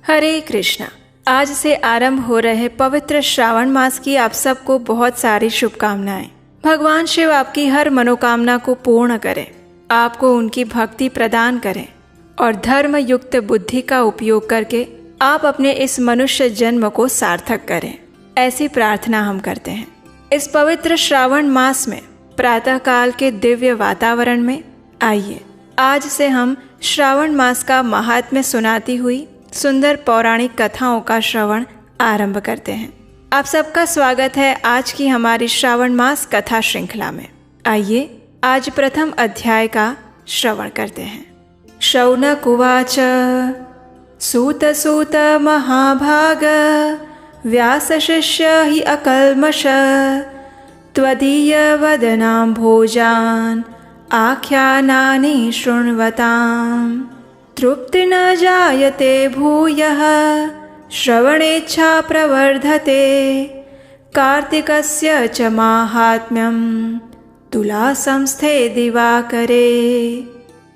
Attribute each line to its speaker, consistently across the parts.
Speaker 1: हरे कृष्णा। आज से आरंभ हो रहे पवित्र श्रावण मास की आप सबको बहुत सारी शुभकामनाएं। भगवान शिव आपकी हर मनोकामना को पूर्ण करें, आपको उनकी भक्ति प्रदान करें और धर्म युक्त बुद्धि का उपयोग करके आप अपने इस मनुष्य जन्म को सार्थक करें, ऐसी प्रार्थना हम करते हैं। इस पवित्र श्रावण मास में प्रातःकाल के दिव्य वातावरण में आइए आज से हम श्रावण मास का महात्म्य सुनाती हुई सुंदर पौराणिक कथाओं का श्रवण आरंभ करते हैं। आप सबका स्वागत है आज की हमारी श्रावण मास कथा श्रृंखला में। आइए आज प्रथम अध्याय का श्रवण करते हैं। शौनक उवाच सूत सूत महाभाग व्यास शिष्य हि अकल्मष त्वदीय वदनां भोजान आख्यानानि शृण्वताम् तृप्ति न जायते भूयः श्रवणेच्छा प्रवर्धते कार्तिकस्य च माहात्म्यं तुला संस्थे दिवाकरे।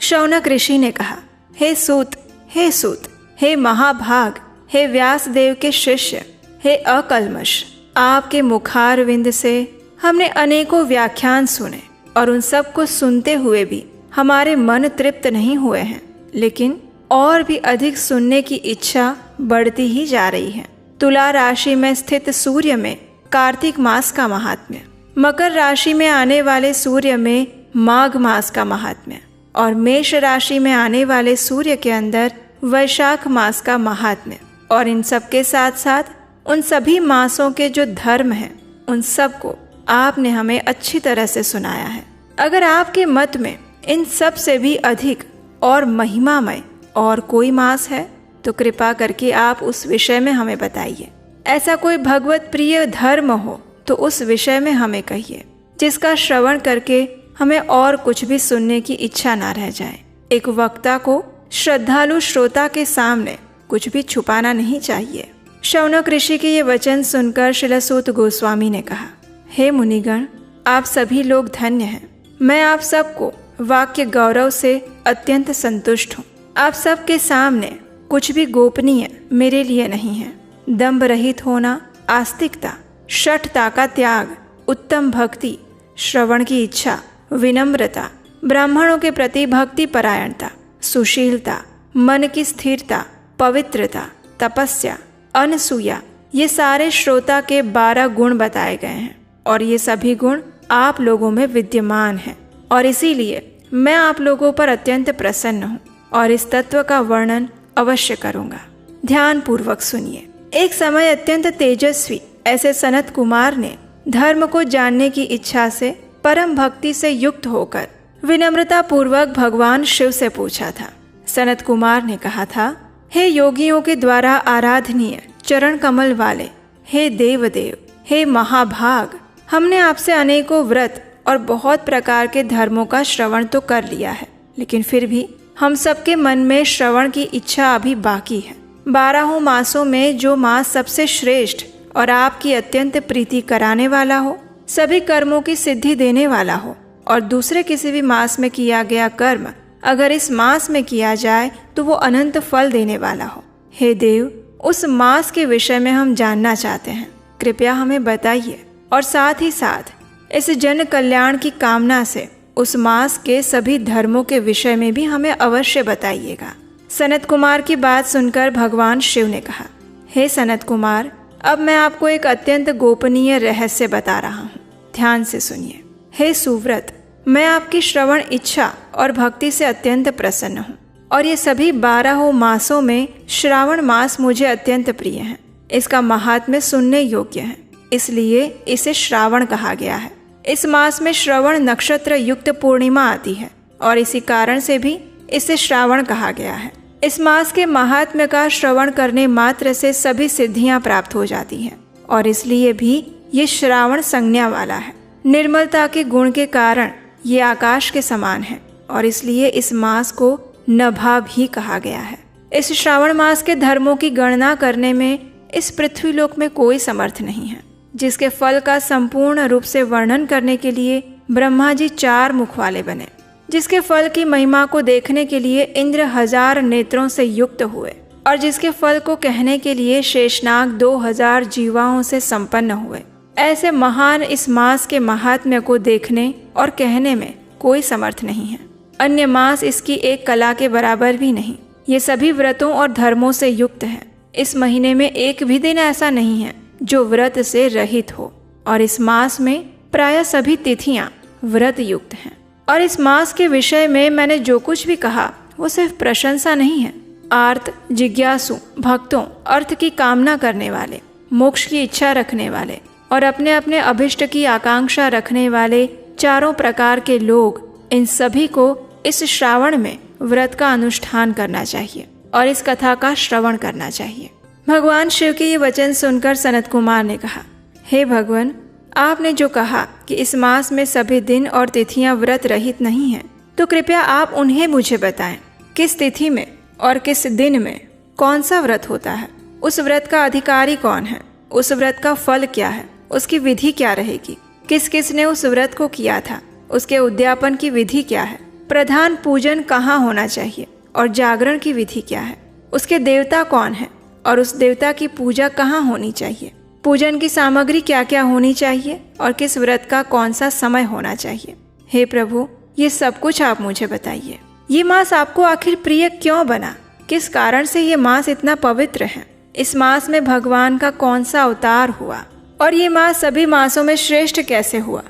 Speaker 1: शौनक ऋषि ने कहा, हे सूत, हे महाभाग, हे व्यास देव के शिष्य, हे अकल्मष, आपके मुखारविंद से हमने अनेकों व्याख्यान सुने और उन सब को सुनते हुए भी हमारे मन तृप्त नहीं हुए हैं, लेकिन और भी अधिक सुनने की इच्छा बढ़ती ही जा रही है। तुला राशि में स्थित सूर्य में कार्तिक मास का महात्म्य, मकर राशि में आने वाले सूर्य में माघ मास का महात्म्य और मेष राशि में आने वाले सूर्य के अंदर वैशाख मास का महात्म्य और इन सब के साथ साथ उन सभी मासों के जो धर्म हैं उन सब को आपने हमें अच्छी तरह से सुनाया है। अगर आपके मत में इन सब से भी अधिक और महिमामय और कोई मास है तो कृपा करके आप उस विषय में हमें बताइए। ऐसा कोई भगवत प्रिय धर्म हो तो उस विषय में हमें कहिए, जिसका श्रवण करके हमें और कुछ भी सुनने की इच्छा ना रह जाए। एक वक्ता को श्रद्धालु श्रोता के सामने कुछ भी छुपाना नहीं चाहिए। शौनक ऋषि के ये वचन सुनकर श्रील सूत गोस्वामी ने कहा, हे मुनिगण, आप सभी लोग धन्य हैं। मैं आप सबको वाक्य गौरव से अत्यंत संतुष्ट हूँ। आप सबके सामने कुछ भी गोपनीय मेरे लिए नहीं है। दंभ रहित होना, आस्तिकता, शठता का त्याग, उत्तम भक्ति, श्रवण की इच्छा, विनम्रता, ब्राह्मणों के प्रति भक्ति परायणता, सुशीलता, मन की स्थिरता, पवित्रता, तपस्या, अनसूया, ये सारे श्रोता के 12 गुण बताए गए हैं और ये सभी गुण आप लोगों में विद्यमान हैं और इसीलिए मैं आप लोगों पर अत्यंत प्रसन्न हूँ और इस तत्व का वर्णन अवश्य करूँगा। ध्यान पूर्वक सुनिए। एक समय अत्यंत तेजस्वी ऐसे सनत कुमार ने धर्म को जानने की इच्छा से परम भक्ति से युक्त होकर विनम्रता पूर्वक भगवान शिव से पूछा था। सनत कुमार ने कहा था, हे योगियों के द्वारा आराधनीय चरण कमल वाले, हे देवदेव, हे महाभाग, हमने आपसे अनेकों व्रत और बहुत प्रकार के धर्मों का श्रवण तो कर लिया है, लेकिन फिर भी हम सबके मन में श्रवण की इच्छा अभी बाकी है। 12 मासों में जो मास सबसे श्रेष्ठ और आपकी अत्यंत प्रीति कराने वाला हो, सभी कर्मों की सिद्धि देने वाला हो और दूसरे किसी भी मास में किया गया कर्म अगर इस मास में किया जाए तो वो अनंत फल देने वाला हो। हे देव, उस मास के विषय में हम जानना चाहते हैं, कृपया हमें बताइए और साथ ही साथ इस जन कल्याण की कामना से उस मास के सभी धर्मों के विषय में भी हमें अवश्य बताइएगा। सनत कुमार की बात सुनकर भगवान शिव ने कहा, हे सनत कुमार, अब मैं आपको एक अत्यंत गोपनीय रहस्य बता रहा हूँ, ध्यान से सुनिए। हे सुव्रत, मैं आपकी श्रवण इच्छा और भक्ति से अत्यंत प्रसन्न हूँ और ये सभी 12 मासों में श्रावण मास मुझे अत्यंत प्रिय है। इसका महात्म्य सुनने योग्य है, इसलिए इसे श्रावण कहा गया है। इस मास में श्रवण नक्षत्र युक्त पूर्णिमा आती है और इसी कारण से भी इसे श्रावण कहा गया है। इस मास के महात्म्य का श्रवण करने मात्र से सभी सिद्धियां प्राप्त हो जाती हैं और इसलिए भी ये श्रावण संज्ञा वाला है। निर्मलता के गुण के कारण ये आकाश के समान है और इसलिए इस मास को नभा भी कहा गया है। इस श्रावण मास के धर्मों की गणना करने में इस पृथ्वीलोक में कोई समर्थ नहीं है, जिसके फल का संपूर्ण रूप से वर्णन करने के लिए ब्रह्मा जी 4 मुख वाले बने, जिसके फल की महिमा को देखने के लिए इंद्र 1000 नेत्रों से युक्त हुए और जिसके फल को कहने के लिए शेषनाग 2000 जीवाओं से संपन्न हुए। ऐसे महान इस मास के महात्म्य को देखने और कहने में कोई समर्थ नहीं है। अन्य मास इसकी एक कला के बराबर भी नहीं। ये सभी व्रतों और धर्मों से युक्त है। इस महीने में एक भी दिन ऐसा नहीं है जो व्रत से रहित हो, और इस मास में प्राय सभी तिथियां व्रत युक्त हैं। और इस मास के विषय में मैंने जो कुछ भी कहा वो सिर्फ प्रशंसा नहीं है। आर्त, जिज्ञासु भक्तों, अर्थ की कामना करने वाले, मोक्ष की इच्छा रखने वाले और अपने अपने अभिष्ट की आकांक्षा रखने वाले चारों प्रकार के लोग, इन सभी को इस श्रावण में व्रत का अनुष्ठान करना चाहिए और इस कथा का श्रवण करना चाहिए। भगवान शिव के ये वचन सुनकर सनत कुमार ने कहा, हे भगवान, आपने जो कहा कि इस मास में सभी दिन और तिथियां व्रत रहित नहीं हैं, तो कृपया आप उन्हें मुझे बताएं। किस तिथि में और किस दिन में कौन सा व्रत होता है? उस व्रत का अधिकारी कौन है? उस व्रत का फल क्या है? उसकी विधि क्या रहेगी? किस किस ने उस व्रत को किया था? उसके उद्यापन की विधि क्या है? प्रधान पूजन कहाँ होना चाहिए और जागरण की विधि क्या है? उसके देवता कौन है और उस देवता की पूजा कहाँ होनी चाहिए? पूजन की सामग्री क्या क्या होनी चाहिए और किस व्रत का कौन सा समय होना चाहिए? हे प्रभु, ये सब कुछ आप मुझे बताइए। ये मास आपको आखिर प्रिय क्यों बना? किस कारण से ये मास इतना पवित्र है? इस मास में भगवान का कौन सा अवतार हुआ और ये मास सभी मासों में श्रेष्ठ कैसे हुआ?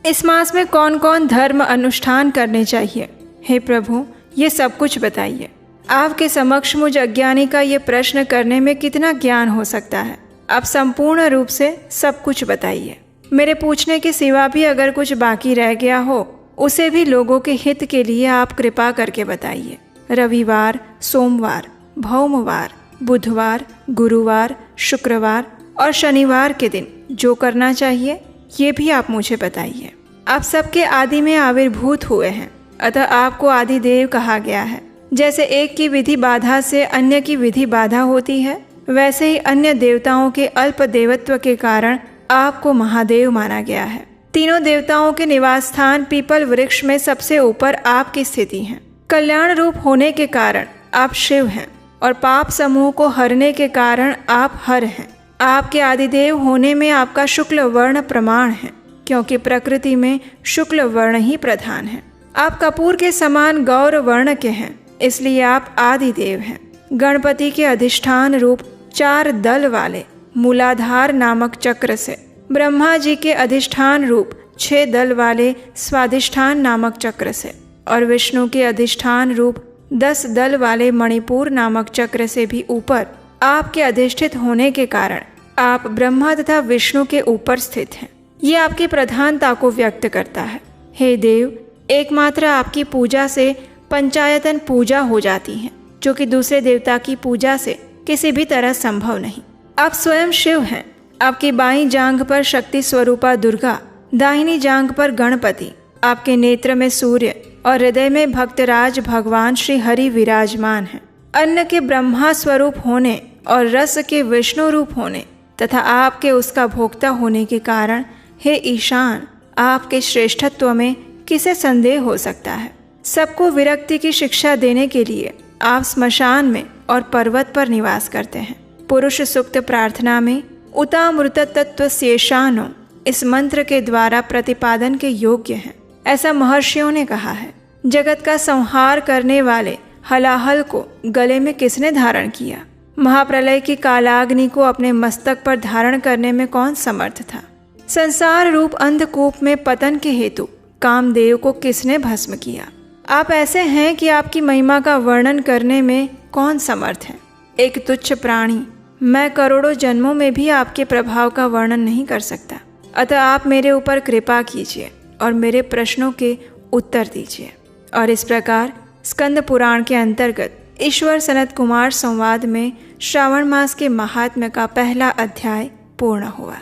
Speaker 1: इस मास में कौन कौन धर्म अनुष्ठान करने चाहिए? हे प्रभु, ये सब कुछ बताइए। आपके समक्ष मुझ अज्ञानी का ये प्रश्न करने में कितना ज्ञान हो सकता है? आप संपूर्ण रूप से सब कुछ बताइए। मेरे पूछने के सिवा भी अगर कुछ बाकी रह गया हो, उसे भी लोगों के हित के लिए आप कृपा करके बताइए। रविवार, सोमवार, भौमवार, बुधवार, गुरुवार, शुक्रवार और शनिवार के दिन जो करना चाहिए, ये भी आप मुझे बताइए। आप सबके आदि में आविर्भूत हुए हैं, अतः आपको आदि देव कहा गया है। जैसे एक की विधि बाधा से अन्य की विधि बाधा होती है, वैसे ही अन्य देवताओं के अल्प देवत्व के कारण आपको महादेव माना गया है। तीनों देवताओं के निवास स्थान पीपल वृक्ष में सबसे ऊपर आपकी स्थिति है। कल्याण रूप होने के कारण आप शिव हैं और पाप समूह को हरने के कारण आप हर हैं। आपके आदिदेव होने में आपका शुक्ल वर्ण प्रमाण है, क्योंकि प्रकृति में शुक्ल वर्ण ही प्रधान है। आप कपूर के समान गौर वर्ण के हैं, इसलिए आप आदिदेव हैं। गणपति के अधिष्ठान रूप 4 दल वाले मूलाधार नामक चक्र से, ब्रह्मा जी के अधिष्ठान रूप 6 दल वाले स्वाधिष्ठान नामक चक्र से और विष्णु के अधिष्ठान रूप 10 दल वाले मणिपुर नामक चक्र से भी ऊपर आपके अधिष्ठित होने के कारण आप ब्रह्मा तथा विष्णु के ऊपर स्थित हैं। ये आपकी प्रधानता को व्यक्त करता है। हे देव, एकमात्र आपकी पूजा से पंचायतन पूजा हो जाती है, जो कि दूसरे देवता की पूजा से किसी भी तरह संभव नहीं। आप स्वयं शिव हैं। आपकी बाईं जांघ पर शक्ति स्वरूपा दुर्गा, दाहिनी जांघ पर गणपति, आपके नेत्र में सूर्य और हृदय में भक्तराज भगवान श्री हरि विराजमान हैं। अन्न के ब्रह्मा स्वरूप होने और रस के विष्णु रूप होने तथा आपके उसका भोक्ता होने के कारण, हे ईशान, आपके श्रेष्ठत्व में किसे संदेह हो सकता है? सबको विरक्ति की शिक्षा देने के लिए आप स्मशान में और पर्वत पर निवास करते हैं। पुरुष सुक्त प्रार्थना में उतामृत तत्व शेषानो इस मंत्र के द्वारा प्रतिपादन के योग्य हैं, ऐसा महर्षियों ने कहा है। जगत का संहार करने वाले हलाहल को गले में किसने धारण किया? महाप्रलय की कालाग्नि को अपने मस्तक पर धारण करने में कौन समर्थ था? संसार रूप अंधकूप में पतन के हेतु कामदेव को किसने भस्म किया? आप ऐसे हैं कि आपकी महिमा का वर्णन करने में कौन समर्थ है? एक तुच्छ प्राणी, मैं करोड़ों जन्मों में भी आपके प्रभाव का वर्णन नहीं कर सकता। अतः आप मेरे ऊपर कृपा कीजिए और मेरे प्रश्नों के उत्तर दीजिए। और इस प्रकार स्कंद पुराण के अंतर्गत ईश्वर सनत कुमार संवाद में श्रावण मास के महात्म्य का पहला अध्याय पूर्ण हुआ।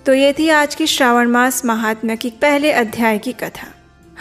Speaker 1: तो ये थी आज की श्रावण मास महात्म्य की पहले अध्याय की कथा।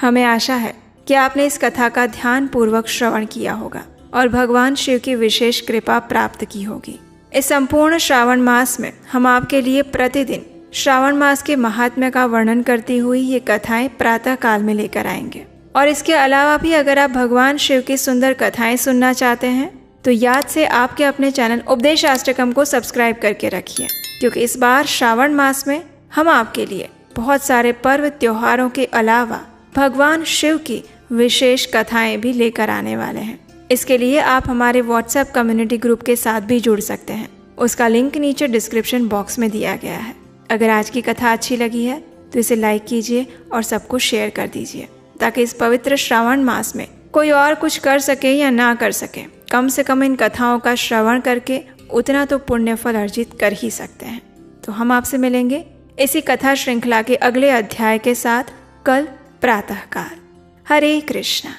Speaker 1: हमें आशा है कि आपने इस कथा का ध्यान पूर्वक श्रवण किया होगा और भगवान शिव की विशेष कृपा प्राप्त की होगी। इस संपूर्ण श्रावण मास में हम आपके लिए प्रतिदिन श्रावण मास के महात्म्य का वर्णन करती हुई ये कथाएं प्रातः काल में लेकर आएंगे। और इसके अलावा भी अगर आप भगवान शिव की सुंदर कथाएं सुनना चाहते हैं तो याद से आपके अपने चैनल उपदेशाष्टकम को सब्सक्राइब करके रखिए, क्योंकि इस बार श्रावण मास में हम आपके लिए बहुत सारे पर्व त्योहारों के अलावा भगवान शिव की विशेष कथाएं भी लेकर आने वाले हैं। इसके लिए आप हमारे व्हाट्सएप कम्युनिटी ग्रुप के साथ भी जुड़ सकते हैं। उसका लिंक नीचे डिस्क्रिप्शन बॉक्स में दिया गया है। अगर आज की कथा अच्छी लगी है तो इसे लाइक कीजिए और सबको शेयर कर दीजिए, ताकि इस पवित्र श्रावण मास में कोई और कुछ कर सके या ना कर सके, कम से कम इन कथाओं का श्रवण करके उतना तो पुण्य फल अर्जित कर ही सकते हैं। तो हम आपसे मिलेंगे इसी कथा श्रृंखला के अगले अध्याय के साथ कल प्रातःकाल। हरे कृष्णा।